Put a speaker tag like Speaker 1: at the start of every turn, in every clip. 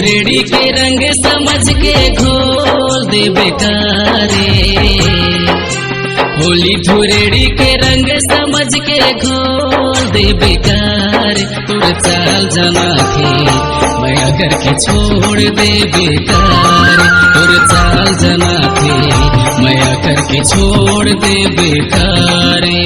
Speaker 1: धुरेड़ी के रंग समझ के घोल दे बेकारे। होली धुरेड़ी के रंग समझ के घोल दे बेकारे। तुर चाल जना के माया करके छोड़ दे बेकारे। तुर चाल जना के माया करके छोड़ दे बेकारे।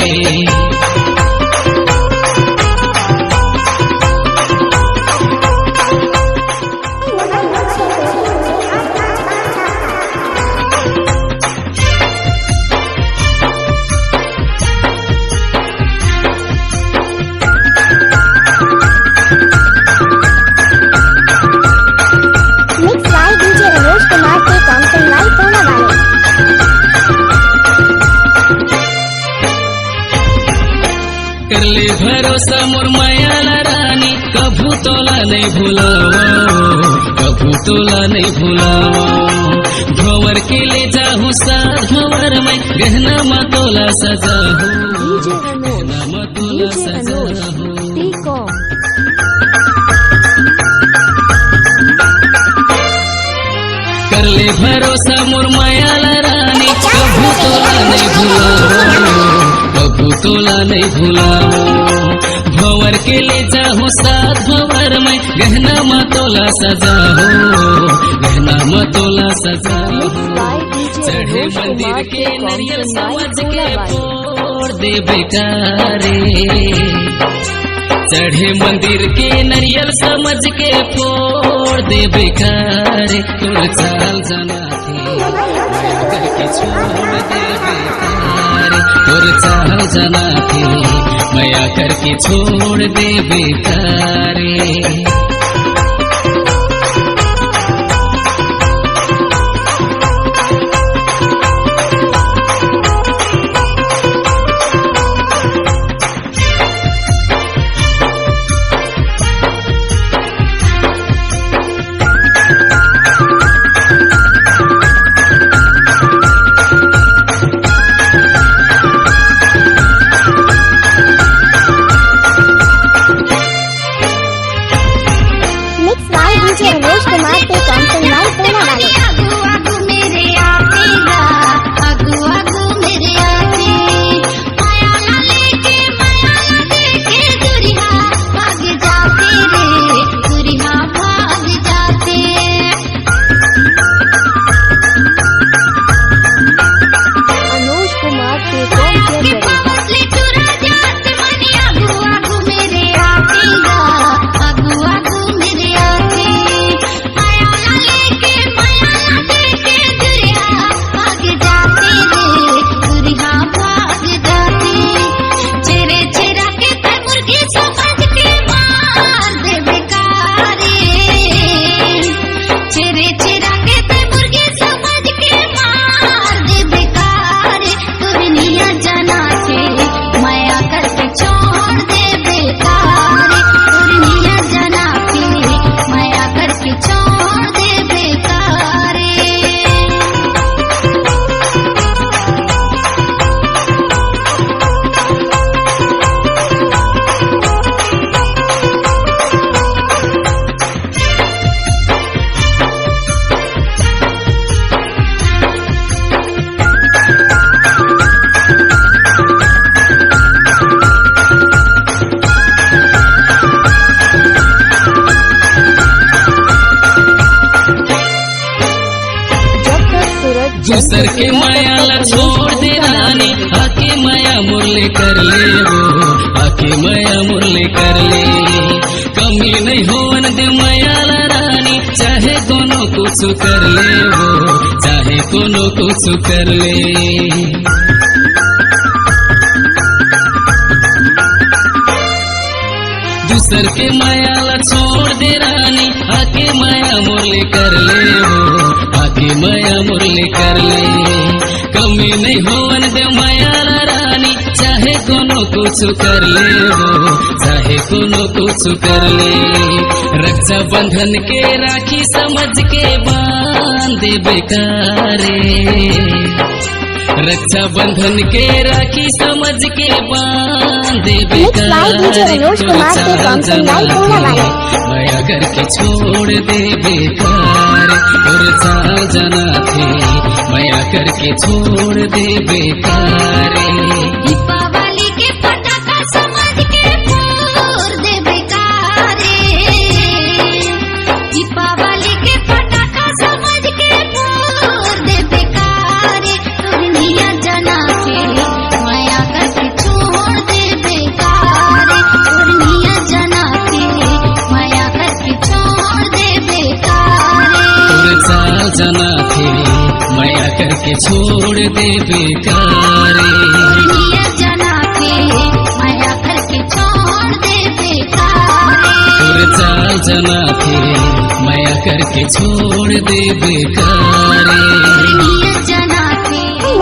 Speaker 1: कर ले भरोसा मोर मायाला रानी, कभू तोला नहीं भूलाओ, कभू तोला नहीं भूलाओ। भंवर के ले जाहू साथ भंवर में गहना मा तोला सजाहू, गहना मा तोला सजाहू। कर ले भरोसा मोर मायाला रानी, कभू तोला नहीं भूलाओ, कभू तोला नहीं भूलाओ। भंवर के ले जाहू साथ भंवर में गहना मा तोला सजाहू, गहना मा तोला सजाहू। चढ़े मंदिर के नरियल समझ के फोड़ दे बेकारे। चढ़े मंदिर के नरियल समझ के फोड़ दे बेकारे। तुर चाल जना के माया करके छोड़ दे बेकारे। तुर चाल जना के माया करके छोड़ दे बेकारे। दूसर के माया ला छोड़ दे रानी, आके माया मुरले कर ले वो, आके माया मुरले कर ले। कमी नहीं होवन दे माया ला रानी, चाहे दोनों कुछ कर ले वो, चाहे दोनों कुछ कर ले। दूसर के माया ला छोड़ दे रानी, आके माया मुरले कर ले वो, आके माया मुरले कर ले। कमी नहीं होवन दे माया ला रानी, चाहे दोनों कुछ कर ले वो, चाहे दोनों कुछ कर ले। रक्षा बंधन के राखी समझ के बांध दे बेकारे। रक्षा बंधन के राखी समझ के बांधे
Speaker 2: Mixed by DJ Anuj Kumar के Thompson Line पूनावाला।
Speaker 1: माया करके छोड़ दे बेकार और जना थे माया करके छोड़ दे बेकार।
Speaker 3: दीपावली के पटाखा समझ के फोड़ दे बेकार। दीपावली के पटाखा समझ के फोड़ दे बेकार। दुनिया जना के माया करके छोड़ दे बेकार। दुनिया जना के माया करके छोड़ दे बेकार।
Speaker 1: जना थे माया करके छोड़ दे बेकार।
Speaker 3: दुनिया जना के माया करके छोड़ दे बेकार।
Speaker 1: जना थे माया करके छोड़ दे बेकार।
Speaker 3: दुनिया जना के
Speaker 2: Hey,